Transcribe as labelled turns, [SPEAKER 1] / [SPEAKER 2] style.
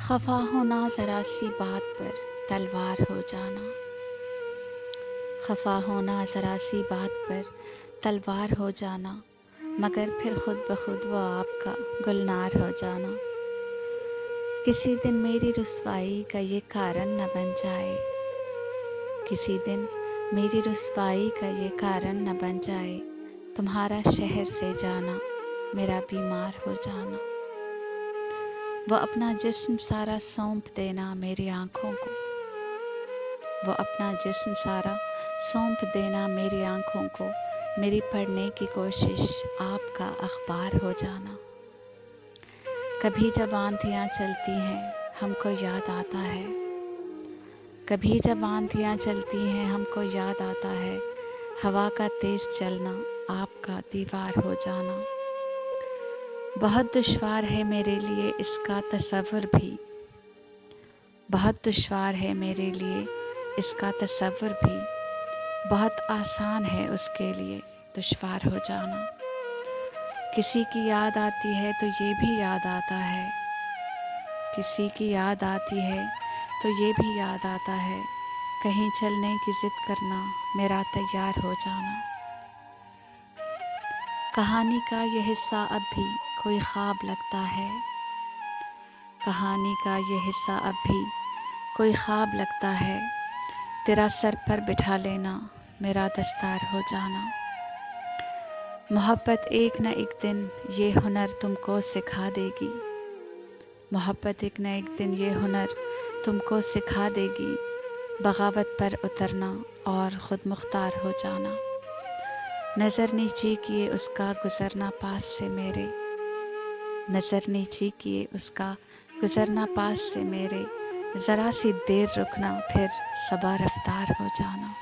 [SPEAKER 1] खफा होना ज़रा सी बात पर तलवार हो जाना। खफा होना ज़रा सी बात पर तलवार हो जाना, मगर फिर खुद ब खुद वो आपका गुलनार हो जाना। किसी दिन मेरी रुसवाई का ये कारण न बन जाए, किसी दिन मेरी रुसवाई का ये कारण न बन जाए, तुम्हारा शहर से जाना, मेरा बीमार हो जाना। वो अपना जिस्म सारा सौंप देना मेरी आँखों को, वो अपना जिस्म सारा सौंप देना मेरी आँखों को, मेरी पढ़ने की कोशिश आपका अखबार हो जाना। कभी जब आंधियाँ चलती हैं हमको याद आता है, कभी जब आंधियाँ चलती हैं हमको याद आता है, हवा का तेज़ चलना आपका दीवार हो जाना। बहुत दुश्वार है मेरे लिए इसका तसव्वुर भी, बहुत दुश्वार है मेरे लिए इसका तसव्वुर भी, बहुत आसान है उसके लिए दुश्वार हो जाना। किसी की याद आती है तो ये भी याद आता है, किसी की याद आती है तो ये भी याद आता है, कहीं चलने की ज़िद करना मेरा तैयार हो जाना। कहानी का ये हिस्सा अब भी कोई ख्वाब लगता है, कहानी का ये हिस्सा अब भी कोई ख्वाब लगता है, तेरा सर पर बिठा लेना मेरा दस्तार हो जाना। मोहब्बत एक न एक दिन ये हुनर तुमको सिखा देगी, मोहब्बत एक न एक दिन ये हुनर तुमको सिखा देगी, बगावत पर उतरना और ख़ुद मुख्तार हो जाना। नज़र नीची किए उसका गुज़रना पास से मेरे, नज़र नीची किए उसका गुज़रना पास से मेरे, ज़रा सी देर रुकना फिर सबा रफ्तार हो जाना।